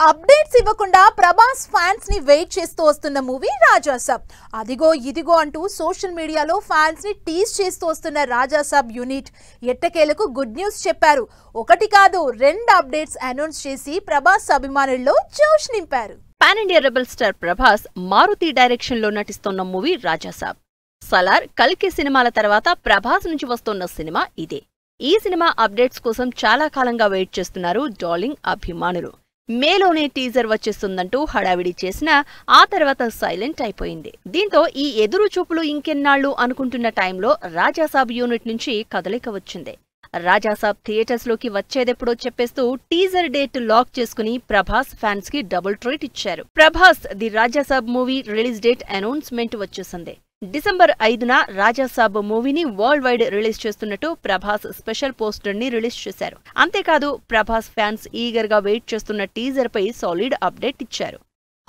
Updates ఇవ్వకుండా Prabhas fans ని wait చేస్తూ వస్తున్న మూవీ రాజాసాబ్. అదిగో ఇదిగో అంటూ సోషల్ మీడియాలో ఫ్యాన్స్ ని టీజ్ చేస్తూ వస్తున్న రాజాసాబ్ యూనిట్ ఎట్టకేలకు గుడ్ న్యూస్ చెప్పారు. ఒకటి కాదు, 2 అప్డేట్స్ అనౌన్స్ చేసి ప్రభాస్ అభిమానుల్లో జోష్ నింపారు. Pan India rebel star Prabhas Maruthi direction లో నటిస్తున్న మూవీ రాజాసాబ్. సలార్, కల్కి సినిమాల తర్వాత ప్రభాస్ నుంచి వస్తున్న సినిమా ఇదే. ఈ సినిమా అప్డేట్స్ కోసం చాలా కాలంగా వెయిట్ చేస్తున్నారు డార్లింగ్ అభిమానులు. మేలోనే టీజర్ వచ్చేస్తుందంటూ హడావిడి చేసినా ఆ తర్వాత సైలెంట్ అయిపోయింది. దీంతో ఈ ఎదురు చూపులు ఇంకెన్నాళ్లు అనుకుంటున్న టైంలో రాజాసాబ్ యూనిట్ నుంచి కదలిక వచ్చింది. రాజాసాబ్ థియేటర్స్ లోకి వచ్చేదెప్పుడో చెప్పేస్తూ టీజర్ డేట్ లాక్ చేసుకుని ప్రభాస్ ఫ్యాన్స్ కి డబుల్ ట్రీట్ ఇచ్చారు. Prabhas the Raja Saab movie release date announcement వచ్చేసింది. డిసెంబర్ 5న రాజాసాబ్ మూవీని వరల్డ్ వైడ్ రిలీజ్ చేస్తున్నట్టు ప్రభాస్ స్పెషల్ పోస్టర్ ని రిలీజ్ చేశారు. అంతేకాదు ప్రభాస్ ఫ్యాన్స్ ఈగర్ గా వెయిట్ చేస్తున్న టీజర్ పై సాలిడ్ అప్డేట్ ఇచ్చారు.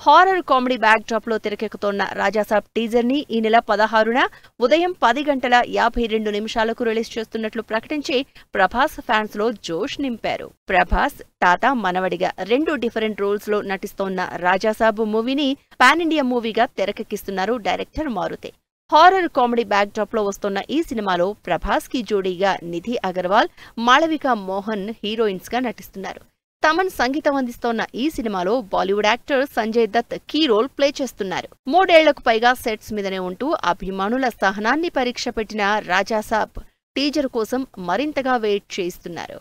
హారర్ కామెడీ బ్యాక్ డ్రాప్ లో తెరకెక్కుతోన్న రాజాసాబ్ టీజర్ ని ఈ నెల 16న ఉదయం 10:52 రిలీజ్ చేస్తున్నట్లు ప్రకటించి ప్రభాస్ ఫ్యాన్స్ లో జోష్ నింపారు. ప్రభాస్ తాత మనవడిగా 2 డిఫరెంట్ రోల్స్ లో నటిస్తోన్న రాజాసాబ్ మూవీని పాన్ ఇండియా మూవీగా తెరకెక్కిస్తున్నారు director Maruthi. Horror comedy backdrop లో వస్తున్న ఈ సినిమాలో ప్రభాస్ కి జోడీగా నిధి అగర్వాల్, మాళవిక మోహన్ హీరోయిన్స్ గా నటిస్తున్నారు. తమన్ సంగీతం అందిస్తోన్న ఈ సినిమాలో Bollywood actor Sanjay Dutt key role play చేస్తున్నారు. 3 ఏళ్లకు పైగా సెట్స్ మీదనే ఉంటూ అభిమానుల సహనాన్ని పరీక్ష పెట్టిన రాజాసాబ్ టీజర్ కోసం మరింతగా వెయిట్ చేయిస్తున్నారు.